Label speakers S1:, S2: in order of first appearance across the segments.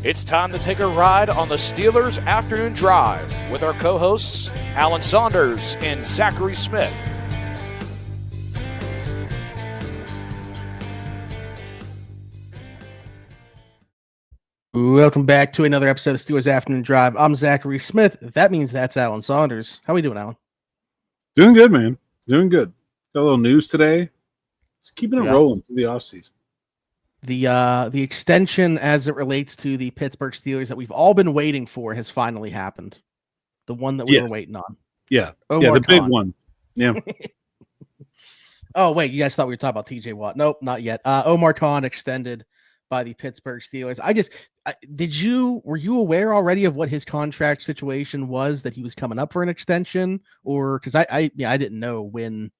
S1: It's time to take a ride on the Steelers Afternoon Drive with our co-hosts, Alan Saunders and Zachary Smith.
S2: Welcome back to another episode of Steelers Afternoon Drive. I'm Zachary Smith. That means that's Alan Saunders. How are we doing, Alan?
S3: Doing good, man. Doing good. Got a little news today. Just keeping it rolling through the offseason.
S2: The extension as it relates to the Pittsburgh Steelers that we've all been waiting for has finally happened. The one that we were waiting on.
S3: Yeah.
S2: Omar
S3: the big
S2: Khan.
S3: one. Yeah.
S2: Oh, wait. You guys thought we were talking about TJ Watt. Nope, not yet. Omar Khan extended by the Pittsburgh Steelers. Were you aware already of what his contract situation was, that he was coming up for an extension, or because I didn't know when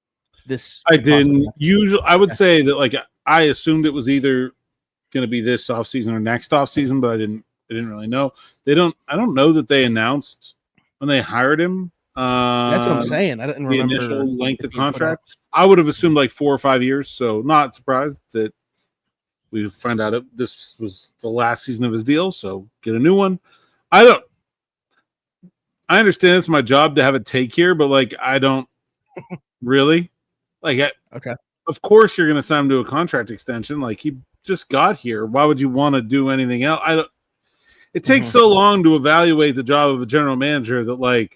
S2: this.
S3: I didn't. Usually, I would say that I assumed it was either going to be this offseason or next offseason, but I didn't really know. I don't know that they announced when they hired him.
S2: That's what I'm saying. I didn't remember
S3: the initial length of contract. I would have assumed 4 or 5 years, so not surprised that we find out this was the last season of his deal, so get a new one. I understand it's my job to have a take here, but I don't really
S2: okay.
S3: Of course you're going to sign him to a contract extension. He just got here. Why would you want to do anything else? It takes so long to evaluate the job of a general manager that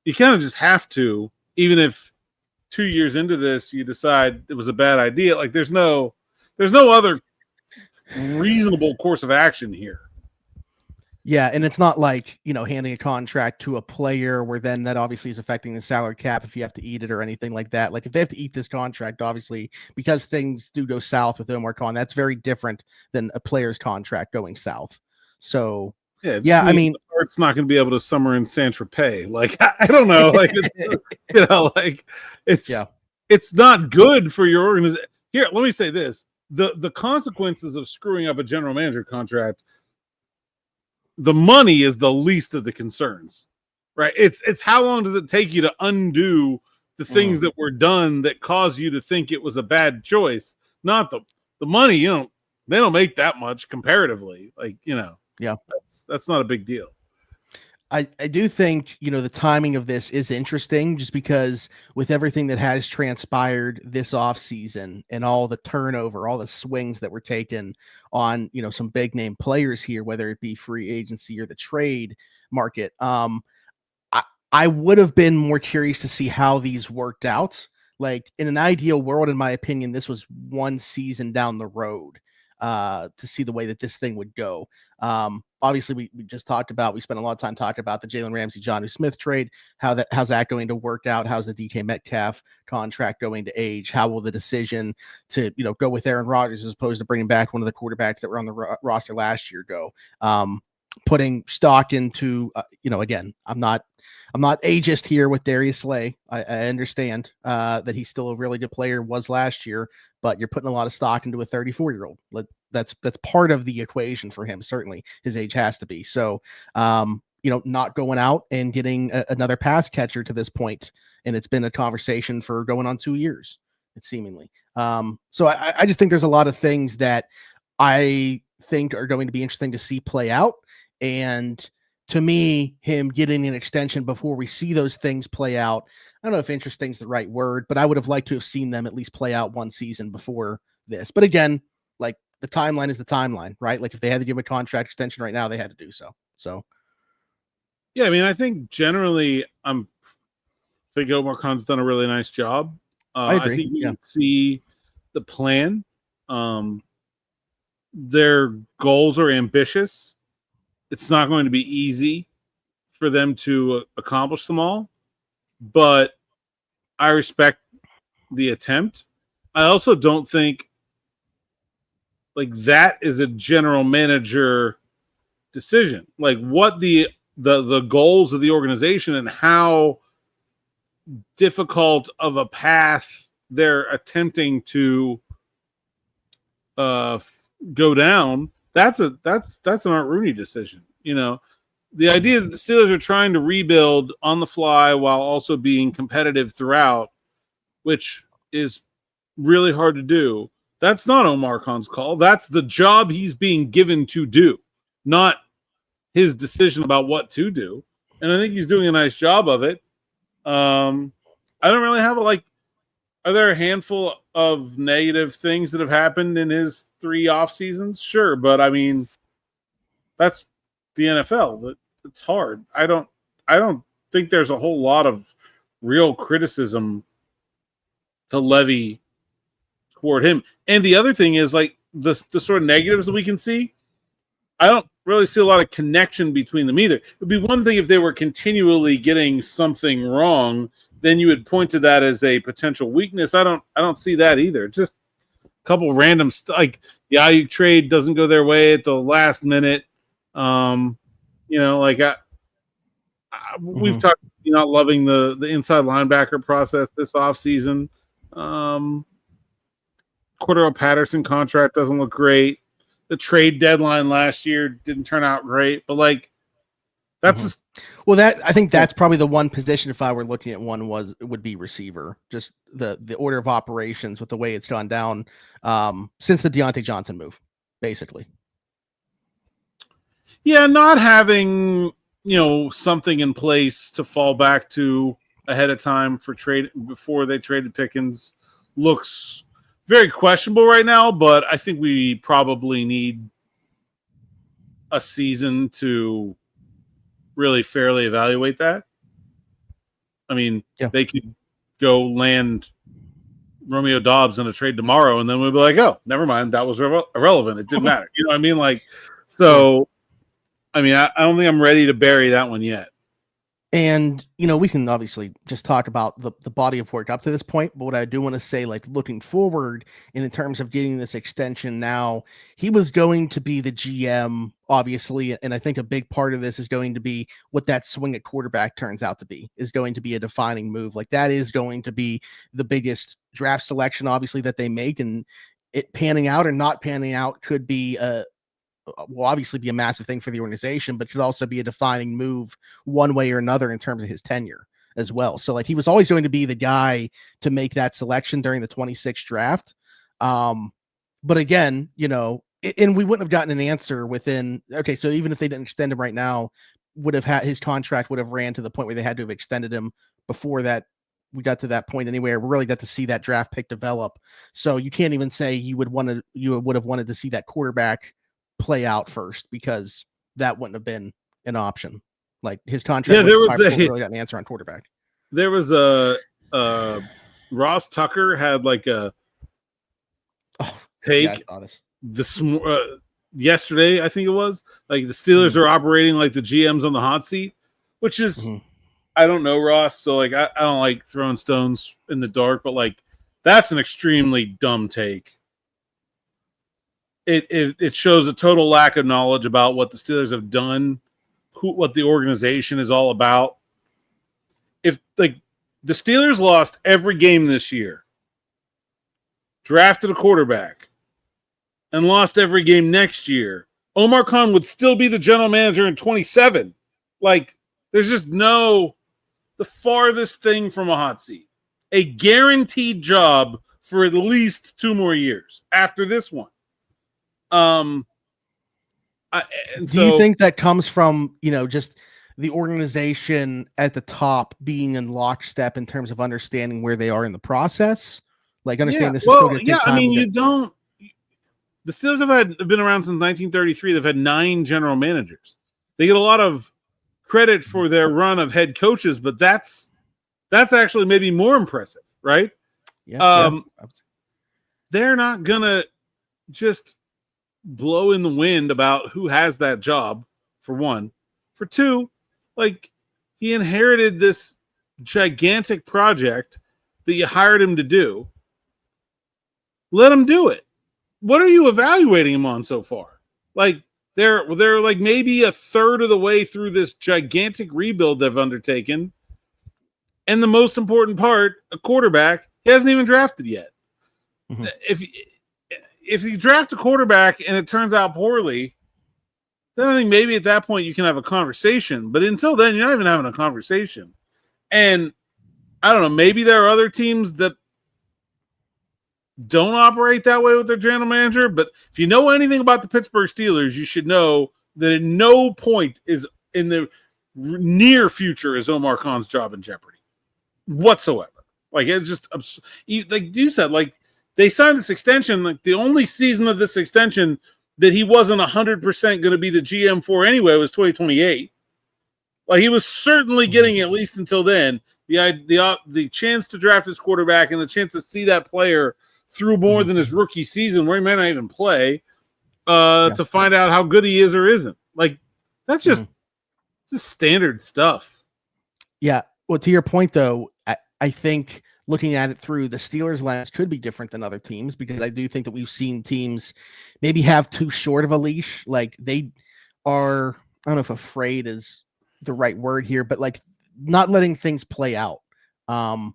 S3: you kind of just have to, even if 2 years into this you decide it was a bad idea. There's no other reasonable course of action here.
S2: Yeah, and it's not handing a contract to a player where then that obviously is affecting the salary cap if you have to eat it or anything like that. If they have to eat this contract, obviously, because things do go south with Omar Khan, that's very different than a player's contract going south. So,
S3: it's not going to be able to summer in Saint-Tropez. I don't know. It's not good for your organization. Here, let me say this. The consequences of screwing up a general manager contract, the money is the least of the concerns, right? It's how long does it take you to undo the things that were done that caused you to think it was a bad choice, not the money. They don't make that much comparatively. That's not a big deal.
S2: I do think, the timing of this is interesting just because with everything that has transpired this offseason and all the turnover, all the swings that were taken on, some big name players here, whether it be free agency or the trade market. I would have been more curious to see how these worked out. In an ideal world, in my opinion, this was one season down the road to see the way that this thing would go. Obviously, we just talked about, we spent a lot of time talking about the Jalen Ramsey, Jonnu Smith trade. How's that going to work out? How's the DK Metcalf contract going to age? How will the decision to, go with Aaron Rodgers as opposed to bringing back one of the quarterbacks that were on the roster last year go? Putting stock into, again, I'm not ageist here with Darius Slay. I understand that he's still a really good player, was last year, but you're putting a lot of stock into a 34-year-old. That's part of the equation for him. Certainly his age has to be. So, not going out and getting another pass catcher to this point. And it's been a conversation for going on 2 years, it's seemingly. So I just think there's a lot of things that I think are going to be interesting to see play out. And to me, him getting an extension before we see those things play out, I don't know if interesting is the right word, but I would have liked to have seen them at least play out one season before this. But again, the timeline is the timeline, right? If they had to give him a contract extension right now, they had to do so. So,
S3: yeah, I think generally, I think Omar Khan's done a really nice job.
S2: I agree.
S3: I think you can see the plan. Their goals are ambitious. It's not going to be easy for them to accomplish them all, but I respect the attempt. I also don't think that is a general manager decision. What the goals of the organization and how difficult of a path they're attempting to go down. That's an Art Rooney decision. The idea that the Steelers are trying to rebuild on the fly while also being competitive throughout, which is really hard to do. That's not Omar Khan's call. That's the job he's being given to do, not his decision about what to do. And I think he's doing a nice job of it. I don't really have are there a handful of negative things that have happened in his 3 off seasons? Sure. But I mean, that's the NFL. It's hard. I don't think there's a whole lot of real criticism to levy toward him. And the other thing is the sort of negatives that we can see. I don't really see a lot of connection between them either. It would be one thing if they were continually getting something wrong, then you would point to that as a potential weakness. I don't see that either. Just a couple random the Ayuk trade doesn't go their way at the last minute. We've talked not loving the inside linebacker process this offseason. Cordero Patterson contract doesn't look great. The trade deadline last year didn't turn out great, but that's
S2: I think that's probably the one position, if I were looking at one, would be receiver. Just the order of operations with the way it's gone down since the Deontay Johnson move, basically.
S3: Yeah, not having something in place to fall back to ahead of time for trade before they traded Pickens looks very questionable right now, but I think we probably need a season to really fairly evaluate that. I mean, They could go land Romeo Dobbs in a trade tomorrow, and then we'll be like, oh, never mind. That was irrelevant. It didn't matter. You know what I mean? I don't think I'm ready to bury that one yet.
S2: And, we can obviously just talk about the body of work up to this point. But what I do want to say, looking forward in terms of getting this extension now, he was going to be the GM, obviously. And I think a big part of this is going to be what that swing at quarterback turns out to be, is going to be a defining move. That is going to be the biggest draft selection, obviously, that they make. And it panning out or not panning out could be will obviously be a massive thing for the organization, but could also be a defining move one way or another in terms of his tenure as well. So he was always going to be the guy to make that selection during the 26th draft. But again, and we wouldn't have gotten an answer within, okay, so even if they didn't extend him right now, would have had his contract would have ran to the point where they had to have extended him before that. We got to that point anyway. We really got to see that draft pick develop. So you can't even say you would have wanted to see that quarterback play out first, because that wouldn't have been an option. His contract.
S3: Yeah, there was
S2: really got an answer on quarterback.
S3: There was Ross Tucker had a take this yesterday. I think it was the Steelers are operating like the GMs on the hot seat, which is I don't know Ross, so I don't like throwing stones in the dark, but that's an extremely dumb take. It shows a total lack of knowledge about what the Steelers have done, what the organization is all about. If the Steelers lost every game this year, drafted a quarterback, and lost every game next year, Omar Khan would still be the general manager in 27. There's just the farthest thing from a hot seat. A guaranteed job for at least 2 more years after this one. Do
S2: you think that comes from just the organization at the top being in lockstep in terms of understanding where they are in the process? Understand this is still going to take time.
S3: The Steelers have been around since 1933. They've had 9 general managers. They get a lot of credit for their run of head coaches, but that's actually maybe more impressive, right? They're not gonna just blow in the wind about who has that job, for one. For two, he inherited this gigantic project that you hired him to do. Let him do it. What are you evaluating him on so far? They're maybe a third of the way through this gigantic rebuild they've undertaken. And the most important part, a quarterback, he hasn't even drafted yet. Mm-hmm. If you draft a quarterback and it turns out poorly, then I think maybe at that point you can have a conversation. But until then, you're not even having a conversation. And I don't know, maybe there are other teams that don't operate that way with their general manager. But if you know anything about the Pittsburgh Steelers, you should know that at no point is in the near future is Omar Khan's job in jeopardy whatsoever. Like, it's just like you said, like they signed this extension. Like the only season of this extension that he wasn't 100% going to be the GM for anyway was 2028. Like he was certainly getting at least until then the chance to draft his quarterback and the chance to see that player through more than his rookie season, where he may not even play, to find out how good he is or isn't. Like that's just standard stuff.
S2: Yeah. Well, to your point though, I think looking at it through the Steelers lens could be different than other teams, because I do think that we've seen teams maybe have too short of a leash. Like they are, I don't know if afraid is the right word here, but like not letting things play out. And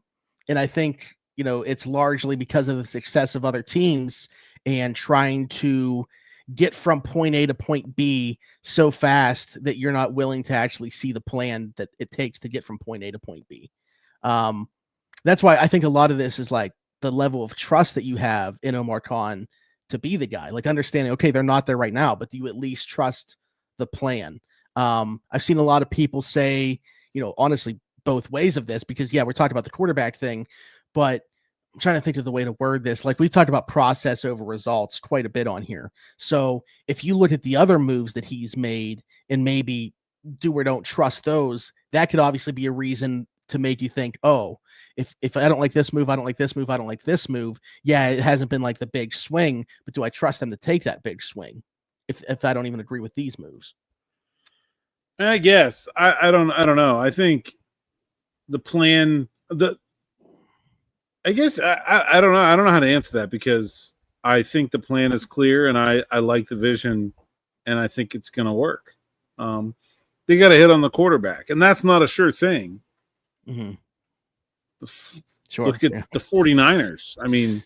S2: I think, it's largely because of the success of other teams and trying to get from point A to point B so fast that you're not willing to actually see the plan that it takes to get from point A to point B. That's why I think a lot of this is like the level of trust that you have in Omar Khan to be the guy, like understanding, okay, they're not there right now, but do you at least trust the plan? I've seen a lot of people say, honestly, both ways of this, because we're talking about the quarterback thing, but I'm trying to think of the way to word this. Like we've talked about process over results quite a bit on here. So if you look at the other moves that he's made and maybe do or don't trust those, that could obviously be a reason to make you think, oh, if I don't like this move, I don't like this move, I don't like this move. Yeah, it hasn't been like the big swing, but do I trust them to take that big swing if I don't even agree with these moves?
S3: I guess I don't know. I think the plan I guess I don't know. I don't know how to answer that, because I think the plan is clear and I like the vision and I think it's going to work. They got to hit on the quarterback, and that's not a sure thing.
S2: Mm-hmm.
S3: Look at the 49ers. I mean,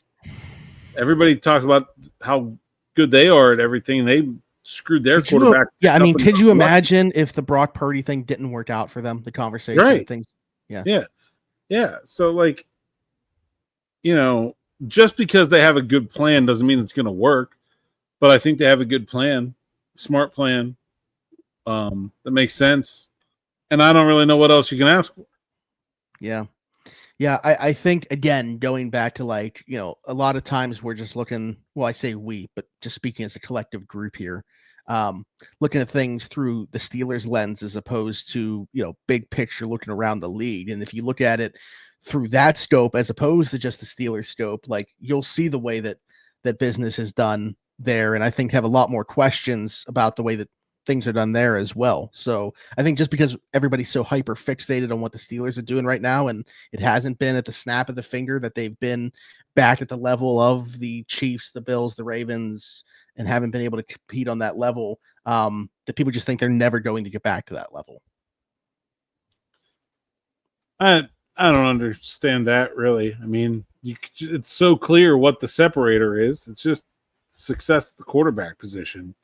S3: everybody talks about how good they are at everything. They screwed their quarterback.
S2: Could you imagine if the Brock Purdy thing didn't work out for them, the conversation?
S3: Right.
S2: Things,
S3: yeah. So, like, just because they have a good plan doesn't mean it's going to work. But I think they have a good plan, smart plan, that makes sense. And I don't really know what else you can ask for.
S2: Yeah. Yeah, I think, again, going back to like, a lot of times we're just looking, well, I say we, but just speaking as a collective group here, looking at things through the Steelers lens as opposed to, big picture looking around the league. And if you look at it through that scope, as opposed to just the Steelers scope, like you'll see the way that business is done there. And I think have a lot more questions about the way that things are done there as well. So I think just because everybody's so hyper fixated on what the Steelers are doing right now, and it hasn't been at the snap of the finger that they've been back at the level of the Chiefs, the Bills, the Ravens, and haven't been able to compete on that level, that people just think they're never going to get back to that level.
S3: I don't understand that, really. I mean, it's so clear what the separator is. It's just success at the quarterback position.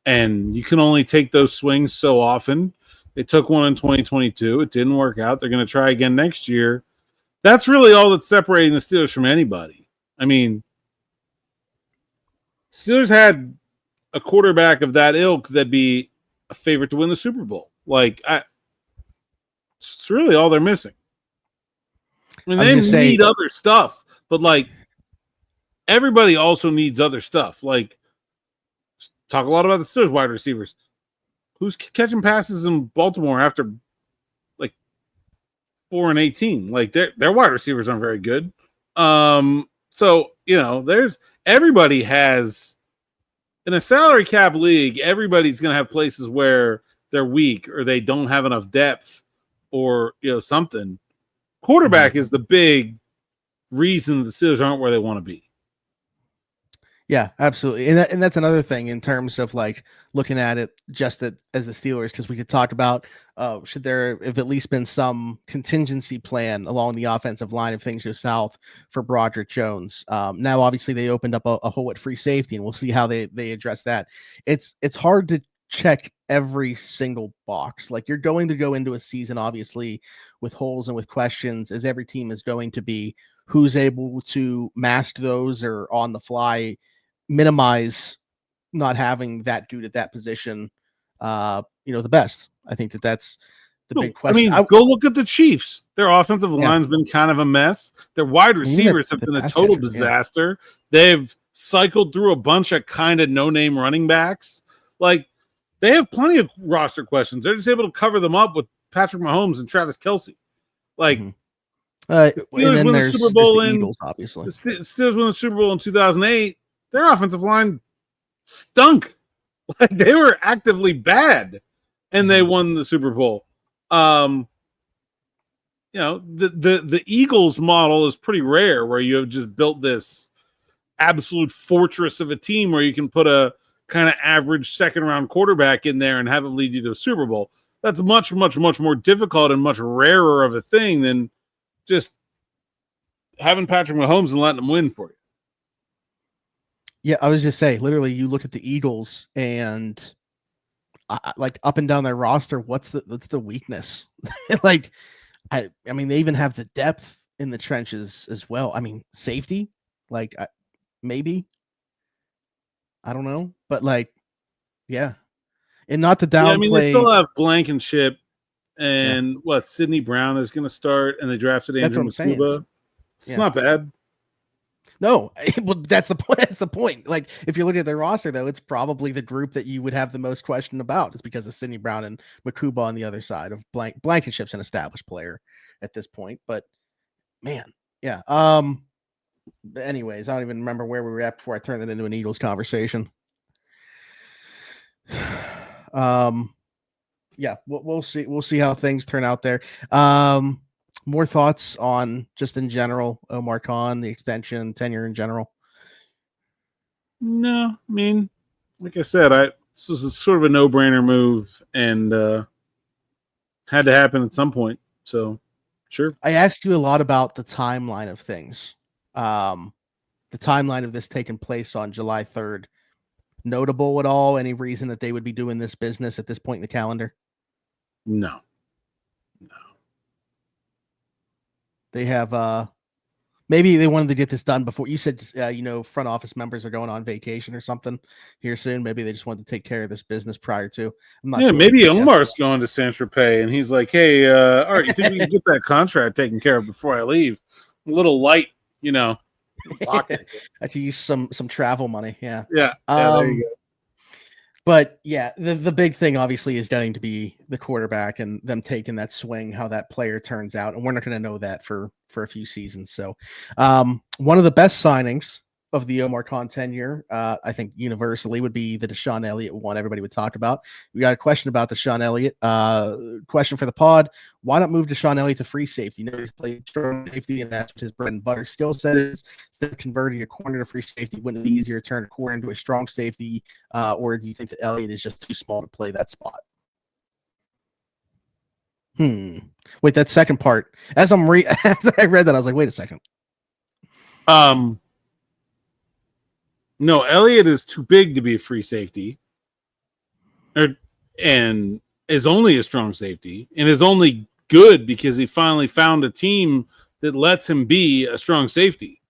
S3: And you can only take those swings so often. They took one in 2022. It didn't work out. They're going to try again next year. That's really all that's separating the Steelers from anybody. I mean, Steelers had a quarterback of that ilk that'd be a favorite to win the Super Bowl. Like, it's really all they're missing. I mean, they need other stuff, but like everybody also needs other stuff. Like, talk a lot about the Steelers wide receivers. Who's catching passes in Baltimore after like 4 and 18? Like their wide receivers aren't very good. So there's everybody has in a salary cap league. Everybody's going to have places where they're weak or they don't have enough depth or something. Quarterback is the big reason the Steelers aren't where they want to be.
S2: Yeah, absolutely. And that's another thing in terms of like looking at it just as the Steelers, because we could talk about should there have at least been some contingency plan along the offensive line if things go south for Broderick Jones. Now, obviously, they opened up a hole at free safety, and we'll see how they address that. It's hard to check every single box. Like you're going to go into a season, obviously, with holes and with questions, as every team is going to be who's able to mask those or on the fly minimize not having that dude at that position, the best. I think that's the big question.
S3: Go look at the Chiefs. Their offensive line's been kind of a mess. Their wide receivers have been a total disaster. They've cycled through a bunch of kind of no-name running backs. Like, they have plenty of roster questions. They're just able to cover them up with Patrick Mahomes and Travis Kelce. Like, Steelers win the Super Bowl in Eagles, obviously. The Steelers win the Super Bowl in 2008. Their offensive line stunk. Like, they were actively bad, and they won the Super Bowl. The Eagles model is pretty rare, where you have just built this absolute fortress of a team where you can put a kind of average second-round quarterback in there and have him lead you to a Super Bowl. That's much, much, much more difficult and much rarer of a thing than just having Patrick Mahomes and letting him win for you.
S2: Yeah, I was just saying, literally, you look at the Eagles and like up and down their roster, what's the weakness? Like, I mean, they even have the depth in the trenches as well. I mean, safety, like maybe, I don't know, but like, yeah, and not to downplay. Yeah, I mean,
S3: they still have Blankenship and Sidney Brown is going to start, and they drafted Andrew Masuba. It's not bad.
S2: No, well, that's the point. That's the point. Like, if you look at their roster, though, it's probably the group that you would have the most question about. It's because of Sidney Brown and Makuba on the other side of Blankenship's an established player at this point. But man, yeah. Anyways, I don't even remember where we were at before I turned it into an Eagles conversation. Yeah, we'll see. We'll see how things turn out there. More thoughts on just in general, Omar Khan, the extension, tenure in general?
S3: No, I mean, like I said, this was sort of a no-brainer move and had to happen at some point. So, sure.
S2: I asked you a lot about the timeline of things. The timeline of this taking place on July 3rd. Notable at all? Any reason that they would be doing this business at this point in the calendar?
S3: No.
S2: They have maybe they wanted to get this done before. You said front office members are going on vacation or something here soon. Maybe they just wanted to take care of this business prior to. I'm not sure.
S3: Maybe Omar's going to Saint-Tropez and he's like, hey, all right, you think we can get that contract taken care of before I leave? A little light,
S2: I could use some travel money. Yeah.
S3: Yeah. There you go.
S2: But yeah, the big thing obviously is going to be the quarterback and them taking that swing, how that player turns out. And we're not going to know that for a few seasons. So one of the best signings of the Omar Khan tenure, I think universally, would be the DeShon Elliott one everybody would talk about. We got a question about DeShon Elliott. Question for the pod. Why not move DeShon Elliott to free safety? He's played strong safety, and that's what his bread and butter skill set is. Instead of converting a corner to free safety, wouldn't it be easier to turn a corner into a strong safety? Or do you think that Elliott is just too small to play that spot? Wait, that second part. As I read that, I was like, wait a second.
S3: No, Elliott is too big to be a free safety, and is only a strong safety, and is only good because he finally found a team that lets him be a strong safety.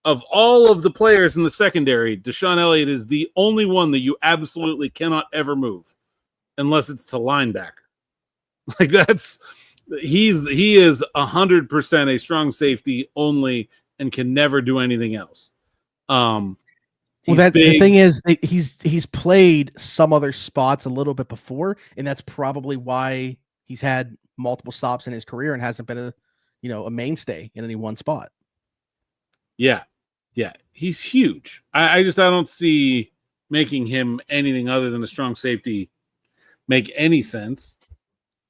S3: Of all of the players in the secondary, DeShon Elliott is the only one that you absolutely cannot ever move, unless it's to linebacker. Like he is 100% a strong safety only, and can never do anything else.
S2: The thing is, he's played some other spots a little bit before, and that's probably why he's had multiple stops in his career and hasn't been a mainstay in any one spot.
S3: Yeah, he's huge. I don't see making him anything other than a strong safety make any sense.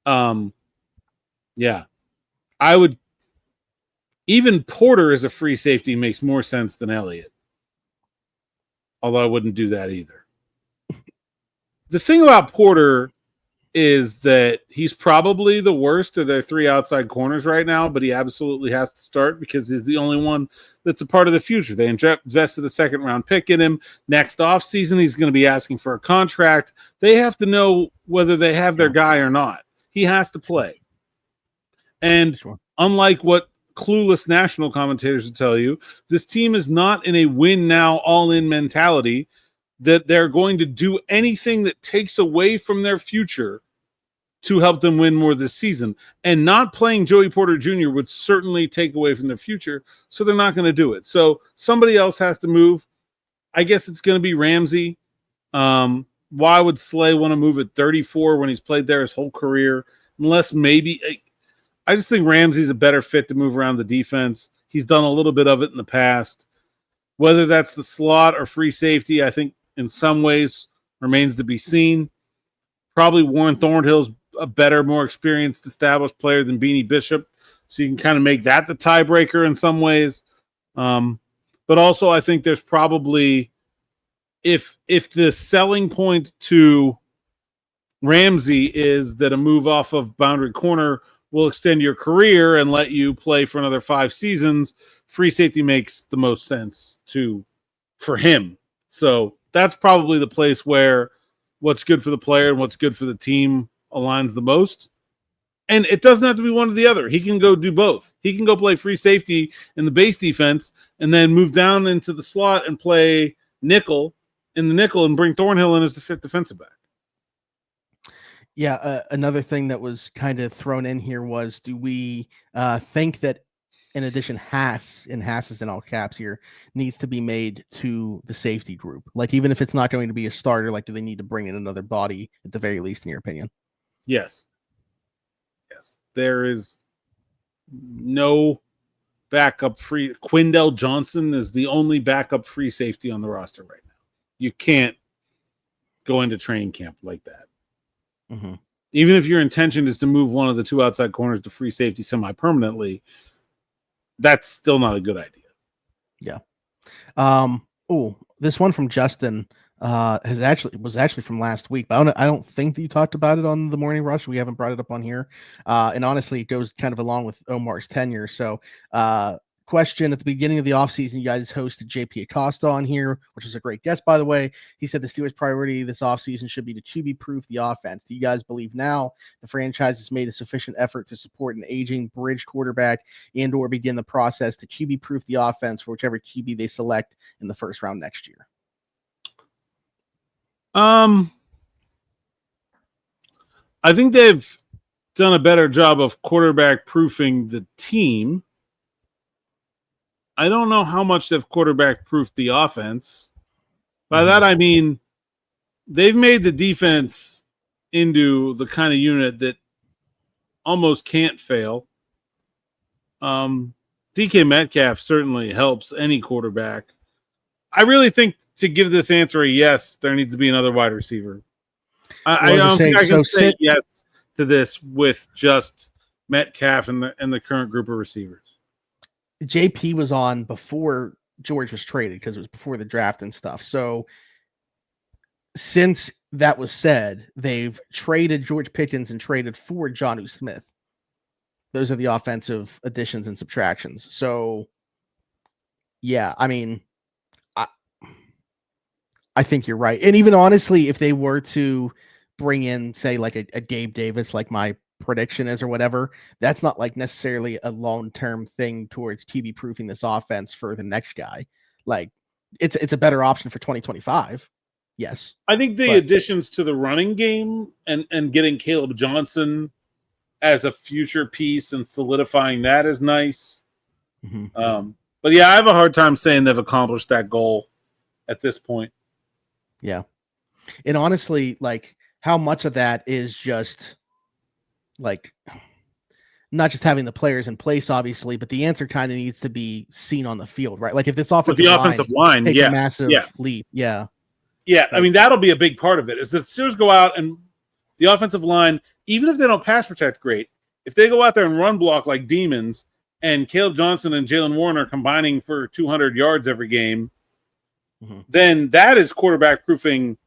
S3: Yeah, I would. Even Porter as a free safety makes more sense than Elliott. Although I wouldn't do that either. The thing about Porter is that he's probably the worst of their three outside corners right now, but he absolutely has to start because he's the only one that's a part of the future. They invested a second-round pick in him. Next offseason, he's going to be asking for a contract. They have to know whether they have their guy or not. He has to play. And unlike what clueless national commentators to tell you, this team is not in a win now, all in mentality that they're going to do anything that takes away from their future to help them win more this season. And not playing Joey Porter Jr. would certainly take away from their future, so they're not going to do it. So somebody else has to move. I guess it's going to be Ramsey. Why would Slay want to move at 34 when he's played there his whole career? Unless maybe I just think Ramsey's a better fit to move around the defense. He's done a little bit of it in the past. Whether that's the slot or free safety, I think in some ways remains to be seen. Probably Warren Thornhill's a better, more experienced, established player than Beanie Bishop, so you can kind of make that the tiebreaker in some ways. But also I think there's probably, if the selling point to Ramsey is that a move off of boundary corner will extend your career and let you play for another 5 seasons, free safety makes the most sense for him. So that's probably the place where what's good for the player and what's good for the team aligns the most. And it doesn't have to be one or the other. He can go do both. He can go play free safety in the base defense and then move down into the slot and play nickel in the nickel and bring Thornhill in as the 5th defensive back.
S2: Yeah, another thing that was kind of thrown in here was, do we think that in addition Haas is in all caps here, needs to be made to the safety group? Like, even if it's not going to be a starter, like, do they need to bring in another body at the very least, in your opinion?
S3: Yes. There is no backup free. Quindell Johnson is the only backup free safety on the roster right now. You can't go into training camp like that.
S2: Mm-hmm.
S3: Even if your intention is to move one of the 2 outside corners to free safety semi-permanently, that's still not a good idea.
S2: Yeah. This one from Justin was actually from last week, but I don't think that you talked about it on the Morning Rush. We haven't brought it up on here. And honestly, it goes kind of along with Omar's tenure. So question: at the beginning of the offseason, you guys hosted JP Acosta on here, which is a great guest, by the way. He said the Steelers' priority this offseason should be to QB-proof the offense. Do you guys believe now the franchise has made a sufficient effort to support an aging bridge quarterback and or begin the process to QB-proof the offense for whichever QB they select in the first round next year?
S3: I think they've done a better job of quarterback proofing the team. I don't know how much they've quarterback proofed the offense. By that, I mean, they've made the defense into the kind of unit that almost can't fail. DK Metcalf certainly helps any quarterback. I really think, to give this answer a yes, there needs to be another wide receiver. I don't think I can say yes to this with just Metcalf and the current group of receivers.
S2: JP was on before George was traded because it was before the draft and stuff. So since that was said, they've traded George Pickens and traded for Jonnu Smith. Those are the offensive additions and subtractions. So, yeah, I mean, I think you're right. And even honestly, if they were to bring in, say, like a Gabe Davis, like my prediction is or whatever, that's not like necessarily a long-term thing towards QB proofing this offense for the next guy. Like, it's a better option for 2025. Yes.
S3: I think the additions to the running game and getting Caleb Johnson as a future piece and solidifying that is nice.
S2: Mm-hmm.
S3: But yeah, I have a hard time saying they've accomplished that goal at this point.
S2: Yeah. And honestly, like, how much of that is just like not just having the players in place, obviously, but the answer kind of needs to be seen on the field, right? Like, if this offensive line takes a massive leap. Yeah.
S3: Yeah. Like, I mean, that'll be a big part of it is the Steelers go out and the offensive line, even if they don't pass protect great, if they go out there and run block like demons and Caleb Johnson and Jalen Warren are combining for 200 yards every game, then that is quarterback proofing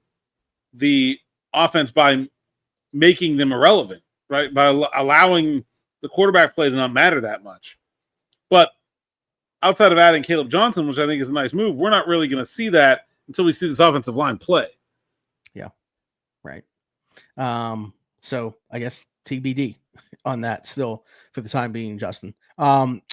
S3: the offense by making them irrelevant, right? By allowing the quarterback play to not matter that much. But outside of adding Caleb Johnson, which I think is a nice move, we're not really going to see that until we see this offensive line play.
S2: Yeah. Right. So I guess TBD on that still for the time being, Justin.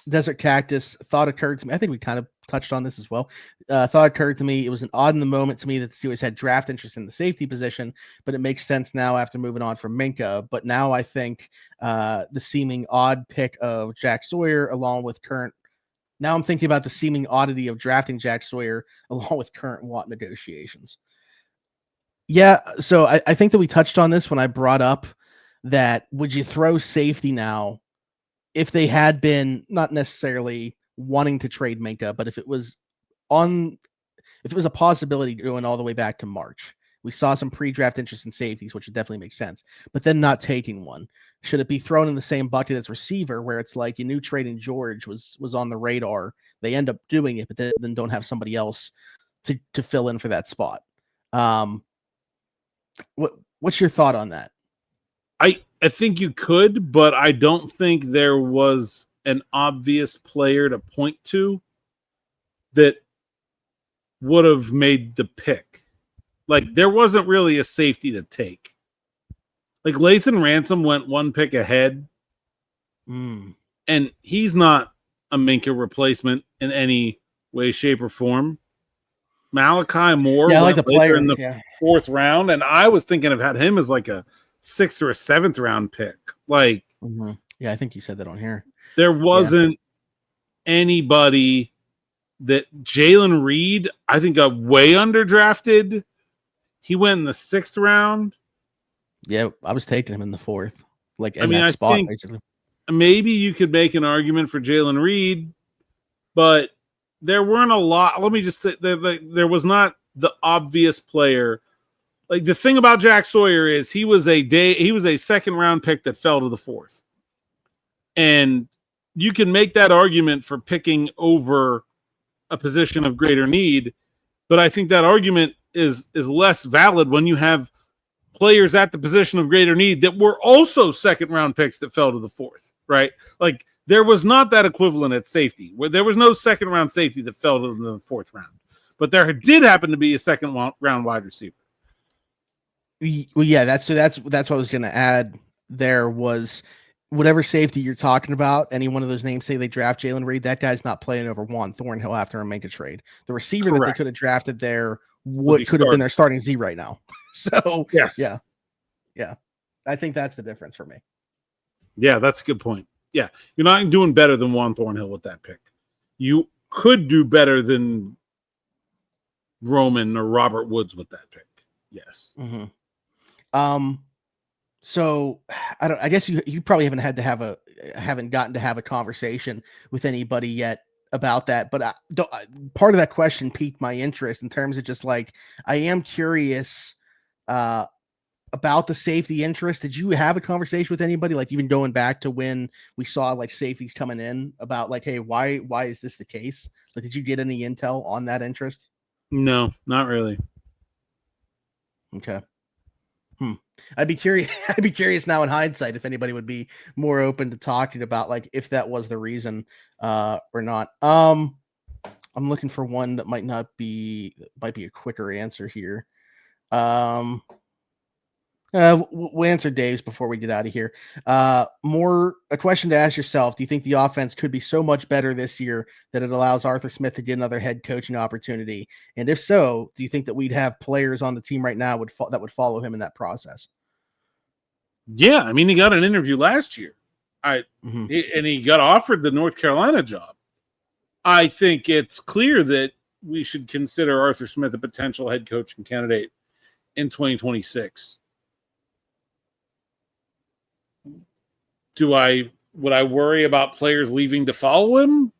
S2: Desert Cactus, thought occurred to me. I think we kind of touched on this as well. Thought occurred to me. It was an odd in the moment to me that the Steelers had draft interest in the safety position, but it makes sense now after moving on from Minka. But now I think the seeming odd pick of Jack Sawyer along with current. Now I'm thinking about the seeming oddity of drafting Jack Sawyer along with current Watt negotiations. Yeah, so I think that we touched on this when I brought up that would you throw safety now if they had been not necessarily wanting to trade Minka, but if it was a possibility going all the way back to March. We saw some pre-draft interest in safeties, which would definitely make sense, but then not taking one. Should it be thrown in the same bucket as receiver where it's like you knew trading George was on the radar. They end up doing it, but then don't have somebody else to fill in for that spot. What's your thought on that?
S3: I think you could, but I don't think there was an obvious player to point to that would have made the pick. Like, there wasn't really a safety to take. Like, Lathan Ransom went one pick ahead, and he's not a Minka replacement in any way, shape, or form. Malachi Moore
S2: went the player
S3: in the fourth round, and I was thinking of had him as like a 6th or a 7th round pick. Like,
S2: yeah, I think you said that on here.
S3: There wasn't anybody that Jalen Reed, I think, got way underdrafted. He went in the 6th round.
S2: Yeah, I was taking him in the 4th. Like, in
S3: I
S2: spot,
S3: think
S2: basically.
S3: Maybe you could make an argument for Jalen Reed, but there weren't a lot. Let me just say there was not the obvious player. Like, the thing about Jack Sawyer is he was a 2nd round pick that fell to the 4th. And you can make that argument for picking over a position of greater need, but I think that argument is less valid when you have players at the position of greater need that were also 2nd round picks that fell to the 4th, right? Like, there was not that equivalent at safety where there was no 2nd round safety that fell to the 4th round, but there did happen to be a 2nd round wide receiver.
S2: Well, yeah, that's what I was going to add. There was whatever safety you're talking about. Any one of those names, say they draft Jalen Reed, that guy's not playing over Juan Thornhill after a Minka trade. The receiver that they could have drafted there could have been their starting Z right now. So
S3: yes,
S2: yeah, I think that's the difference for me.
S3: Yeah, that's a good point. Yeah, you're not doing better than Juan Thornhill with that pick. You could do better than Roman or Robert Woods with that pick. Yes.
S2: Mm-hmm. So I guess you probably haven't gotten to have a conversation with anybody yet about that, but part of that question piqued my interest in terms of just like, I am curious, about the safety interest. Did you have a conversation with anybody, like even going back to when we saw like safeties coming in, about like, hey, why is this the case? Like, did you get any intel on that interest?
S3: No, not really.
S2: Okay. I'd be curious now in hindsight if anybody would be more open to talking about like if that was the reason or not. I'm looking for one that might be a quicker answer here. We'll answer Dave's before we get out of here. A question to ask yourself: do you think the offense could be so much better this year that it allows Arthur Smith to get another head coaching opportunity? And if so, do you think that we'd have players on the team right now that would follow him in that process?
S3: Yeah, I mean, he got an interview last year, and he got offered the North Carolina job. I think it's clear that we should consider Arthur Smith a potential head coaching candidate in 2026. Would I worry about players leaving to follow him?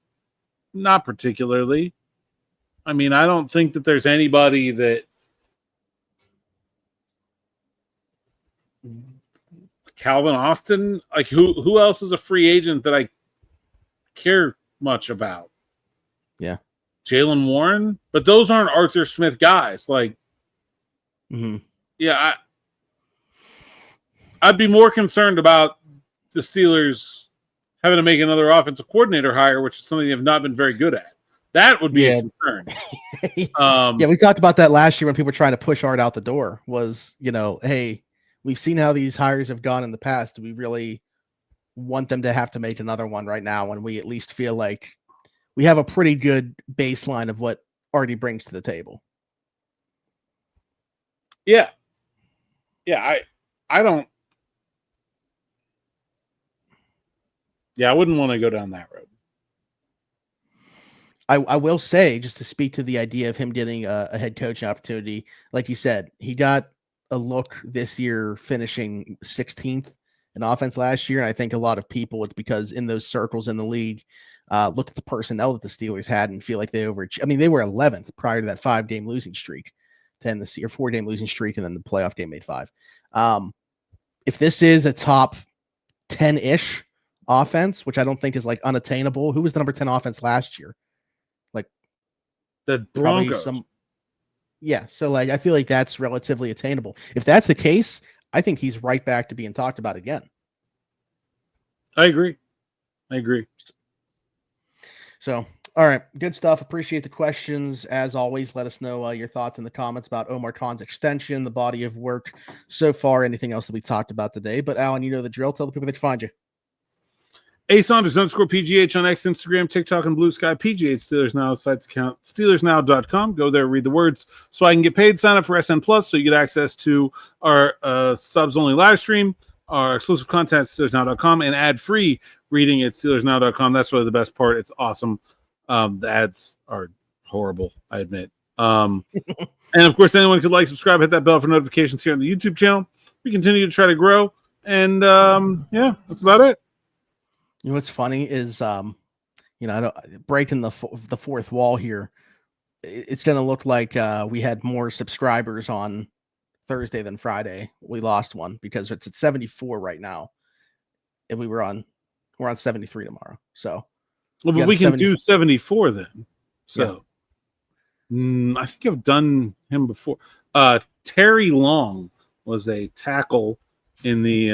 S3: Not particularly. I mean, I don't think that there's anybody that Calvin Austin, like who else is a free agent that I care much about?
S2: Yeah.
S3: Jaylen Warren, but those aren't Arthur Smith guys. Like, yeah, I'd be more concerned about the Steelers having to make another offensive coordinator hire, which is something they have not been very good at. That would be a concern.
S2: Yeah, we talked about that last year when people were trying to push Art out the door. Was, hey, we've seen how these hires have gone in the past. Do we really want them to have to make another one right now when we at least feel like we have a pretty good baseline of what Artie brings to the table?
S3: Yeah. I don't. Yeah, I wouldn't want to go down that road.
S2: I will say, just to speak to the idea of him getting a head coaching opportunity, like you said, he got a look this year finishing 16th in offense last year. And I think a lot of people, it's because in those circles in the league, look at the personnel that the Steelers had and feel like they overachieved. I mean, they were 11th prior to that 5-game losing streak to end this year, 4-game losing streak, and then the playoff game made 5. If this is a top 10-ish offense, which I don't think is like unattainable, who was the number 10 offense last year?
S3: The Broncos.
S2: So like I feel like that's relatively attainable. If that's the case, I think he's right back to being talked about again.
S3: I agree.
S2: So, all right, good stuff. Appreciate the questions. As always, let us know your thoughts in the comments about Omar Khan's extension, the body of work so far, anything else that we talked about today. But Alan, you know the drill. Tell the people that find you.
S3: Saunders _PGH on X, Instagram, TikTok, and Blue Sky. PGH Steelers Now site's account, SteelersNow.com. Go there, read the words so I can get paid. Sign up for SN Plus so you get access to our subs-only live stream, our exclusive content at SteelersNow.com, and ad-free reading at SteelersNow.com. That's really the best part. It's awesome. The ads are horrible, I admit. And, of course, anyone could like, subscribe, hit that bell for notifications here on the YouTube channel. We continue to try to grow. And, that's about it.
S2: You know what's funny is, breaking the fourth wall here. It's going to look like we had more subscribers on Thursday than Friday. We lost one because it's at 74 right now, and we're on 73 tomorrow. So,
S3: well, but we can do 74 then. So, I think I've done him before. Terry Long was a tackle in the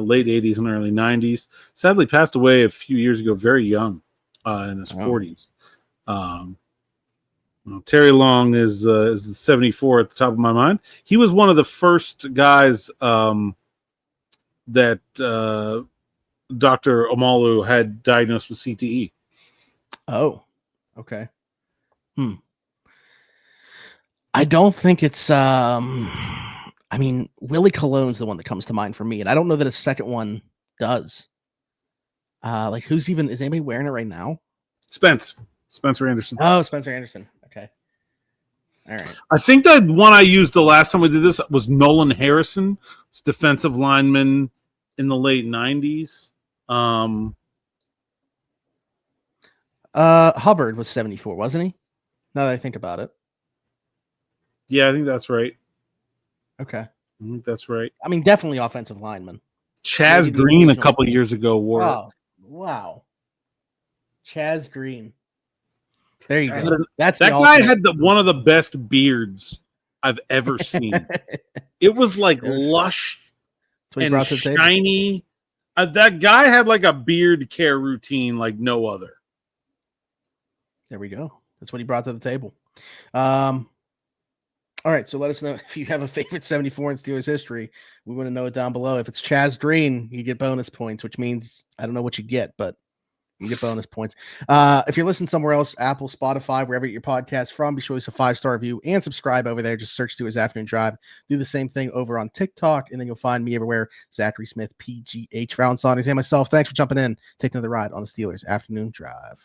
S3: late 80s and early 90s. Sadly passed away a few years ago, very young, in his 40s. Terry Long is the 74 at the top of my mind. He was one of the first guys that Dr. Omalu had diagnosed with CTE.
S2: Oh, okay. I don't think it's Willie Cologne's the one that comes to mind for me, and I don't know that a second one does. Is anybody wearing it right now?
S3: Spencer Anderson.
S2: Oh, Spencer Anderson. Okay. All right.
S3: I think that one I used the last time we did this was Nolan Harrison, defensive lineman in the late 90s.
S2: Hubbard was 74, wasn't he? Now that I think about it.
S3: Yeah, I think that's right.
S2: Okay.
S3: I think that's right.
S2: I mean, definitely offensive lineman.
S3: Chaz Green a couple years ago wore it.
S2: Wow. Chaz Green. There you go.
S3: That guy had one of the best beards I've ever seen. It was like lush and shiny. That guy had like a beard care routine like no other.
S2: There we go. That's what he brought to the table. All right, so let us know if you have a favorite 74 in Steelers history. We want to know it down below. If it's Chaz Green, you get bonus points, which means I don't know what you get, but you get bonus points. If you're listening somewhere else, Apple, Spotify, wherever you get your podcast from, be sure to leave a 5-star review and subscribe over there. Just search Steelers Afternoon Drive. Do the same thing over on TikTok, and then you'll find me everywhere. Zachary Smith, PGH, Alan Saunders, and myself. Thanks for jumping in. Take another ride on the Steelers Afternoon Drive.